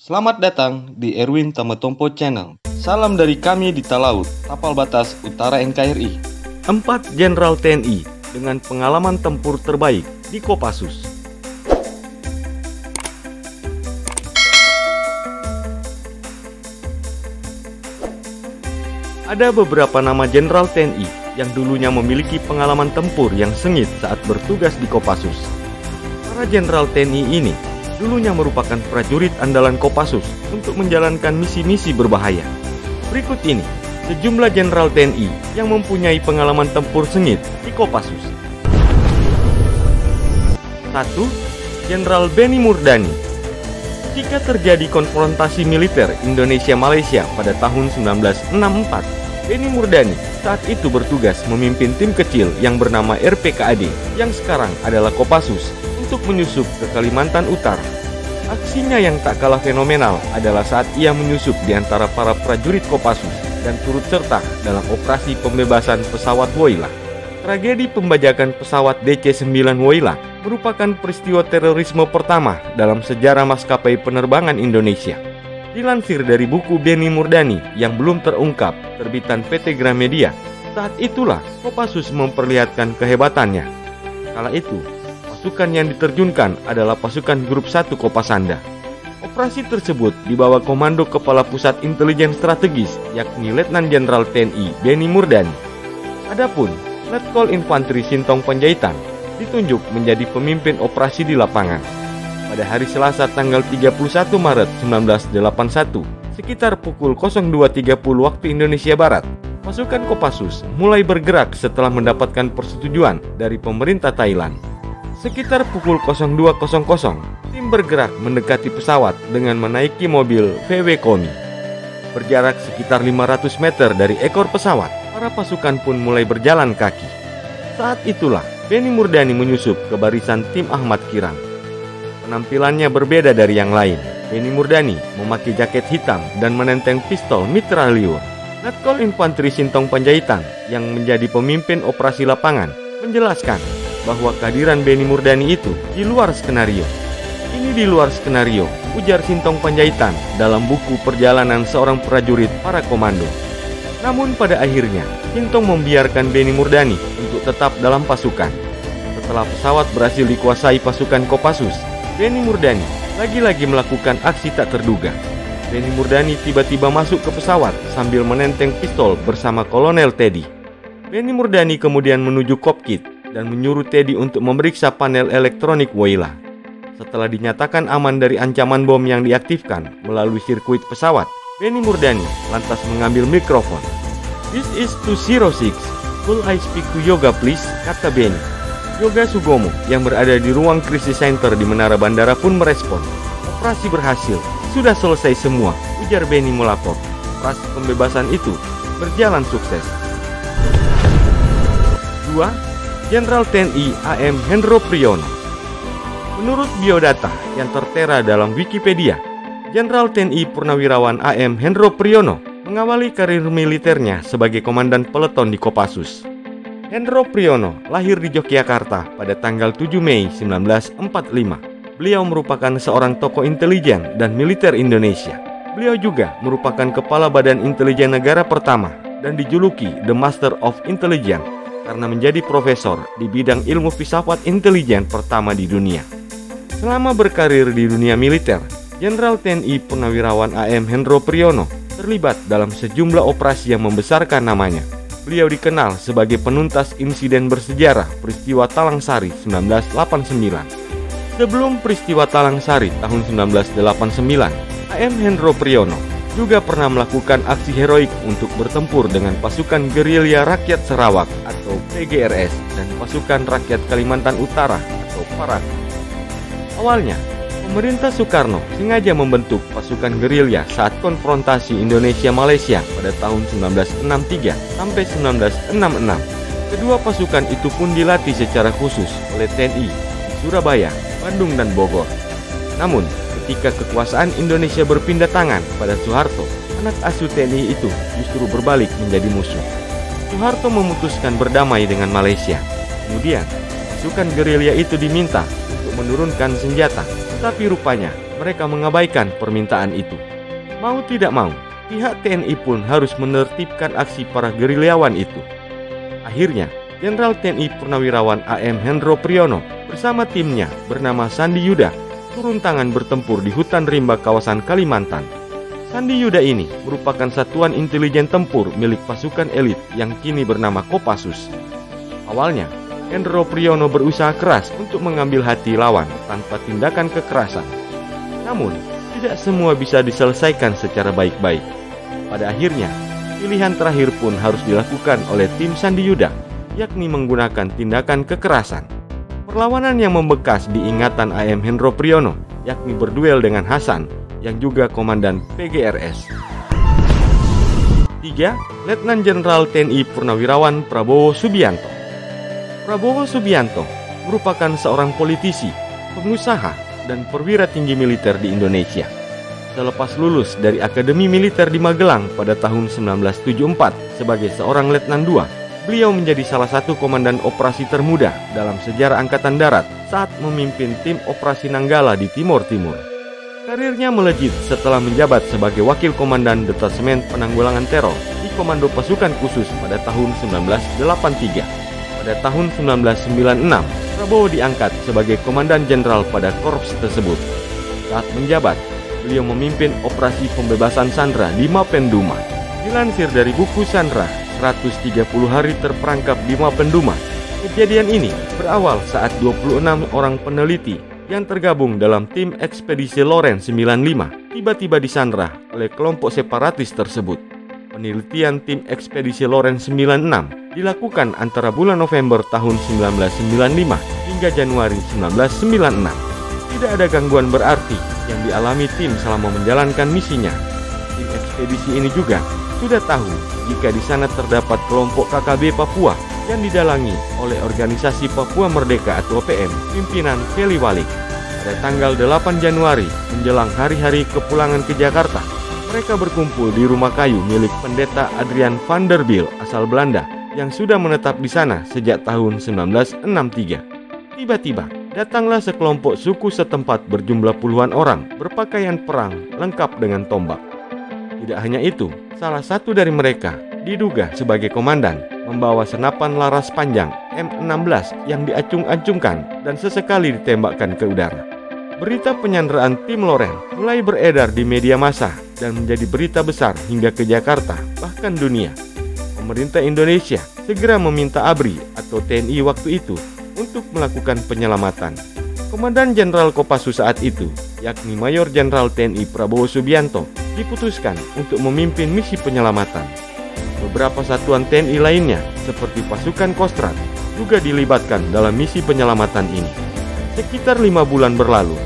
Selamat datang di Erwin Tametompo Channel. Salam dari kami di Talaut, Tapal Batas Utara NKRI. 4 Jenderal TNI dengan pengalaman tempur terbaik di Kopassus. Ada beberapa nama Jenderal TNI yang dulunya memiliki pengalaman tempur yang sengit saat bertugas di Kopassus. Para Jenderal TNI ini dulunya merupakan prajurit andalan Kopassus untuk menjalankan misi-misi berbahaya. Berikut ini sejumlah Jenderal TNI yang mempunyai pengalaman tempur sengit di Kopassus. 1. Jenderal Benny Murdani. Jika terjadi konfrontasi militer Indonesia-Malaysia pada tahun 1964, Benny Murdani saat itu bertugas memimpin tim kecil yang bernama RPKAD yang sekarang adalah Kopassus untuk menyusup ke Kalimantan Utara. Aksinya yang tak kalah fenomenal adalah saat ia menyusup di antara para prajurit Kopassus dan turut serta dalam operasi pembebasan pesawat Woyla. Tragedi pembajakan pesawat DC-9 Woyla merupakan peristiwa terorisme pertama dalam sejarah maskapai penerbangan Indonesia. Dilansir dari buku Benny Murdani yang belum terungkap, terbitan PT Gramedia, saat itulah Kopassus memperlihatkan kehebatannya. Kala itu, pasukan yang diterjunkan adalah pasukan Grup 1 Kopasanda. Operasi tersebut dibawa Komando Kepala Pusat Intelijen Strategis, yakni Letnan Jenderal TNI Benny Murdani. Adapun Letkol Infanteri Sintong Panjaitan ditunjuk menjadi pemimpin operasi di lapangan. Pada hari Selasa tanggal 31 Maret 1981, sekitar pukul 02.30 waktu Indonesia Barat, pasukan Kopassus mulai bergerak setelah mendapatkan persetujuan dari pemerintah Thailand. Sekitar pukul 02.00, tim bergerak mendekati pesawat dengan menaiki mobil VW Komi. Berjarak sekitar 500 meter dari ekor pesawat, para pasukan pun mulai berjalan kaki. Saat itulah Benny Murdani menyusup ke barisan tim Ahmad Kirang. Penampilannya berbeda dari yang lain. Benny Murdani memakai jaket hitam dan menenteng pistol mitrailleur. Letkol Infanteri Sintong Panjaitan yang menjadi pemimpin operasi lapangan menjelaskan bahwa kehadiran Benny Murdani itu di luar skenario. Ini di luar skenario, ujar Sintong Panjaitan dalam buku Perjalanan Seorang Prajurit Para Komando. Namun pada akhirnya, Sintong membiarkan Benny Murdani untuk tetap dalam pasukan. Setelah pesawat berhasil dikuasai pasukan Kopassus, Benny Murdani lagi-lagi melakukan aksi tak terduga. Benny Murdani tiba-tiba masuk ke pesawat sambil menenteng pistol bersama Kolonel Teddy. Benny Murdani kemudian menuju kokpit dan menyuruh Teddy untuk memeriksa panel elektronik Woyla. Setelah dinyatakan aman dari ancaman bom yang diaktifkan melalui sirkuit pesawat, Benny Murdani lantas mengambil mikrofon. "This is 206, could I speak to Yoga please?" kata Benny. Yoga Sugomo yang berada di ruang krisis center di menara bandara pun merespon. "Operasi berhasil, sudah selesai semua," ujar Benny melapor. Operasi pembebasan itu berjalan sukses. 2. Jenderal TNI AM Hendro Priyono. Menurut biodata yang tertera dalam Wikipedia, Jenderal TNI Purnawirawan AM Hendro Priyono mengawali karir militernya sebagai komandan peleton di Kopassus. Hendro Priyono lahir di Yogyakarta pada tanggal 7 Mei 1945. Beliau merupakan seorang tokoh intelijen dan militer Indonesia. Beliau juga merupakan Kepala Badan Intelijen Negara pertama dan dijuluki The Master of Intelligence karena menjadi profesor di bidang ilmu filsafat intelijen pertama di dunia. Selama berkarir di dunia militer, Jenderal TNI Purnawirawan AM Hendro Priyono terlibat dalam sejumlah operasi yang membesarkan namanya. Beliau dikenal sebagai penuntas insiden bersejarah peristiwa Talang Sari 1989. Sebelum peristiwa Talang Sari tahun 1989, AM Hendro Priyono juga pernah melakukan aksi heroik untuk bertempur dengan pasukan gerilya rakyat Sarawak atau PGRS dan pasukan rakyat Kalimantan Utara atau PARAK. Awalnya, pemerintah Soekarno sengaja membentuk pasukan gerilya saat konfrontasi Indonesia-Malaysia pada tahun 1963 sampai 1966. Kedua pasukan itu pun dilatih secara khusus oleh TNI di Surabaya, Bandung, dan Bogor. Namun, ketika kekuasaan Indonesia berpindah tangan pada Soeharto, anak asuh TNI itu justru berbalik menjadi musuh. Soeharto memutuskan berdamai dengan Malaysia. Kemudian, pasukan gerilya itu diminta untuk menurunkan senjata, tapi rupanya mereka mengabaikan permintaan itu. Mau tidak mau, pihak TNI pun harus menertibkan aksi para gerilyawan itu. Akhirnya, Jenderal TNI Purnawirawan AM Hendro Priyono bersama timnya bernama Sandi Yuda turun tangan bertempur di hutan rimba kawasan Kalimantan. Sandi Yuda ini merupakan satuan intelijen tempur milik pasukan elit yang kini bernama Kopassus. Awalnya, Hendro Priyono berusaha keras untuk mengambil hati lawan tanpa tindakan kekerasan. Namun, tidak semua bisa diselesaikan secara baik-baik. Pada akhirnya, pilihan terakhir pun harus dilakukan oleh tim Sandi Yuda, yakni menggunakan tindakan kekerasan. Perlawanan yang membekas di ingatan AM Hendro Priyono, yakni berduel dengan Hasan, yang juga komandan PGRS. 3. Letnan Jenderal TNI Purnawirawan Prabowo Subianto. Prabowo Subianto merupakan seorang politisi, pengusaha, dan perwira tinggi militer di Indonesia. Selepas lulus dari Akademi Militer di Magelang pada tahun 1974 sebagai seorang Letnan II, beliau menjadi salah satu komandan operasi termuda dalam sejarah Angkatan Darat saat memimpin tim operasi Nanggala di Timur Timur. Karirnya melejit setelah menjabat sebagai wakil komandan Detasemen Penanggulangan Teror di Komando Pasukan Khusus pada tahun 1983. Pada tahun 1996, Prabowo diangkat sebagai komandan jenderal pada korps tersebut. Saat menjabat, beliau memimpin operasi pembebasan Sandra di Mapenduma. Dilansir dari buku Sandra, 130 hari terperangkap di Mapenduma. Kejadian ini berawal saat 26 orang peneliti yang tergabung dalam tim ekspedisi Loren 95 tiba-tiba disandra oleh kelompok separatis tersebut. Penelitian tim ekspedisi Loren 96 dilakukan antara bulan November tahun 1995 hingga Januari 1996. Tidak ada gangguan berarti yang dialami tim selama menjalankan misinya. Tim ekspedisi ini juga sudah tahu jika di sana terdapat kelompok KKB Papua yang didalangi oleh Organisasi Papua Merdeka atau OPM pimpinan Kelly Walik. Pada tanggal 8 Januari menjelang hari-hari kepulangan ke Jakarta, mereka berkumpul di rumah kayu milik pendeta Adrian van der Biel asal Belanda yang sudah menetap di sana sejak tahun 1963. Tiba-tiba datanglah sekelompok suku setempat berjumlah puluhan orang berpakaian perang lengkap dengan tombak. Tidak hanya itu, salah satu dari mereka diduga sebagai komandan membawa senapan laras panjang M16 yang diacung-acungkan dan sesekali ditembakkan ke udara. Berita penyanderaan tim Loren mulai beredar di media massa dan menjadi berita besar hingga ke Jakarta, bahkan dunia. Pemerintah Indonesia segera meminta ABRI atau TNI waktu itu untuk melakukan penyelamatan. Komandan Jenderal Kopassus saat itu, yakni Mayor Jenderal TNI Prabowo Subianto, diputuskan untuk memimpin misi penyelamatan. Beberapa satuan TNI lainnya, seperti pasukan Kostrad, juga dilibatkan dalam misi penyelamatan ini. Sekitar 5 bulan berlalu,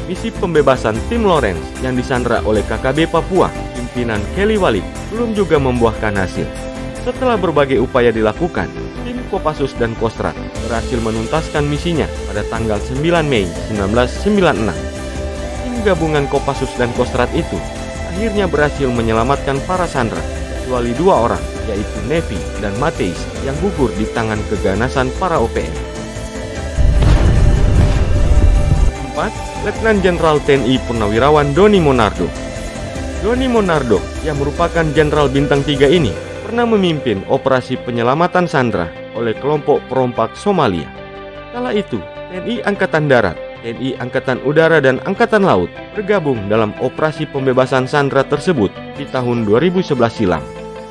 misi pembebasan tim Lawrence yang disandra oleh KKB Papua, pimpinan Kelly Walik, belum juga membuahkan hasil. Setelah berbagai upaya dilakukan, tim Kopassus dan Kostrad berhasil menuntaskan misinya pada tanggal 9 Mei 1996. Tim gabungan Kopassus dan Kostrad itu akhirnya berhasil menyelamatkan para sandera, kecuali 2 orang, yaitu Nevi dan Mateis yang gugur di tangan keganasan para OPM. 4. Letnan Jenderal TNI Purnawirawan Doni Monardo. Doni Monardo yang merupakan Jenderal Bintang 3 ini pernah memimpin operasi penyelamatan sandera oleh kelompok perompak Somalia. Kala itu, TNI Angkatan Darat, TNI Angkatan Udara dan Angkatan Laut bergabung dalam operasi pembebasan sandera tersebut di tahun 2011 silam.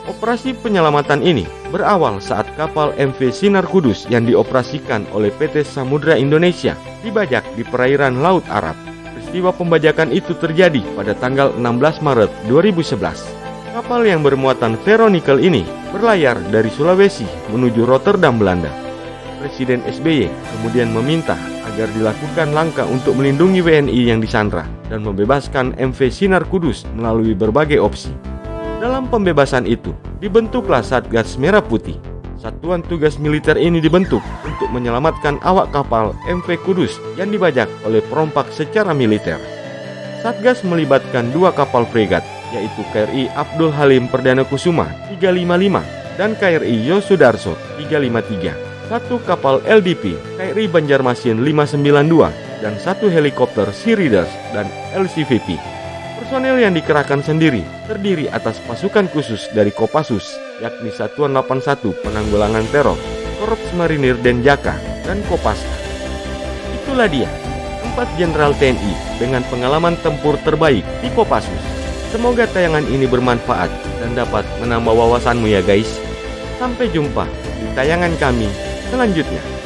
Operasi penyelamatan ini berawal saat kapal MV Sinar Kudus yang dioperasikan oleh PT Samudra Indonesia dibajak di perairan Laut Arab. Peristiwa pembajakan itu terjadi pada tanggal 16 Maret 2011. Kapal yang bermuatan ferronikel ini berlayar dari Sulawesi menuju Rotterdam, Belanda. Presiden SBY kemudian meminta agar dilakukan langkah untuk melindungi WNI yang disandra dan membebaskan MV Sinar Kudus melalui berbagai opsi. Dalam pembebasan itu, dibentuklah Satgas Merah Putih. Satuan tugas militer ini dibentuk untuk menyelamatkan awak kapal MV Kudus yang dibajak oleh perompak secara militer. Satgas melibatkan 2 kapal fregat, yaitu KRI Abdul Halim Perdana Kusuma 355 dan KRI Yosudarso 353. 1 kapal LDP KRI Banjarmasin 592 dan 1 helikopter Sea Raiders dan LCVP. Personel yang dikerahkan sendiri terdiri atas pasukan khusus dari Kopassus, yakni Satuan 81 Penanggulangan Teror, Korps Marinir Denjaka, dan Kopaska. Itulah dia, 4 jenderal TNI dengan pengalaman tempur terbaik di Kopassus. Semoga tayangan ini bermanfaat dan dapat menambah wawasanmu ya guys. Sampai jumpa di tayangan kami selanjutnya.